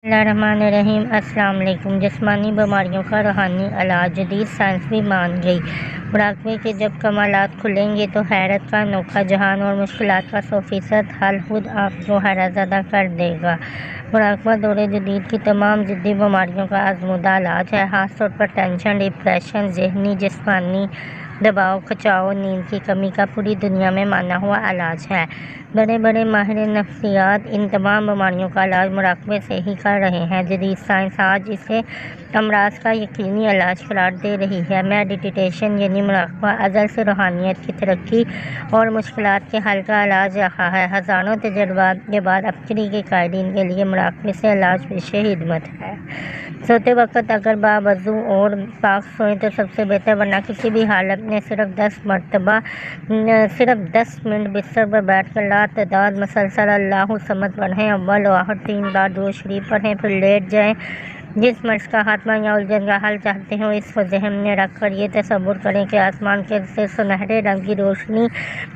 Bismillahirrahmanirrahim। السلام علیکم۔ جسمانی بیماریوں کا روحانی علاج، جدید سائنس بھی مان گئی۔ مراقبے کے جب کمالات کھلیں گے تو حیرت کا انوکھا جہان اور مشکلات کا 100% حل خود آپ کو حیرت زدہ کر دے گا۔ مراقبہ دور جدید کی تمام جدی بیماریوں کا آزمودہ علاج ہے، خاص طور پر ٹینشن، ڈپریشن، ذہنی جسمانی دباؤ، کھچاؤ، نیند کی کمی کا پوری دنیا میں مانا ہوا علاج ہے۔ بڑے بڑے ماہر نفسیات ان تمام بیماریوں کا علاج مراقبے سے ہی کر رہے ہیں۔ جدید سائنس آج اسے امراض کا یقینی علاج قرار دے رہی ہے۔ میڈیٹیشن یعنی مراقبہ ازل سے روحانیت کی ترقی اور مشکلات کے حل کا علاج رہا ہے۔ ہزاروں تجربات کے بعد اب کے قائدین کے لیے مراقبے سے علاج پیش خدمت ہے۔ سوتے وقت اگر باوضو اور پاک سوئیں تو سب سے بہتر، ورنہ کسی بھی حالت میں صرف 10 منٹ بستر پر بیٹھ کر لا تعداد مسلسل اللہ الصمد پڑھیں، اول و آخر 3 بار درود شریف پڑھیں، پھر لیٹ جائیں۔ جس مرض کا خاتمہ یا الجھن کا حل چاہتے ہو، اس کو ذہن میں رکھ کر یہ تصور کریں کہ آسمان سے سنہرے رنگ کی روشنی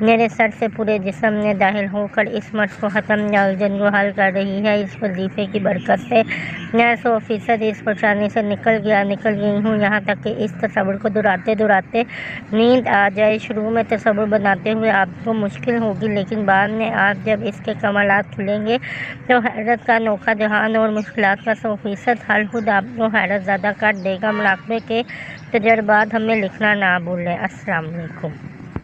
میرے سر سے پورے جسم میں داخل ہو کر اس مرض کو ختم یا الجھن کو حل کر رہی ہے۔ اس وظیفے کی برکت سے میں 100% اس پریشانی سے نکل گئی ہوں، یہاں تک کہ اس تصور کو دہراتے نیند آ جائے۔ شروع میں تصور بناتے ہوئے آپ کو مشکل ہوگی، لیکن بعد میں آپ جب اس کے کمالات کھلیں گے تو حیرت کا انوکھا جہان اور مشکلات کا 100% حل خود آپ کو حیرت زدہ کر دے گا۔ مراقبے کے تجربات ہمیں لکھنا نہ بھولیں۔ السلام علیکم۔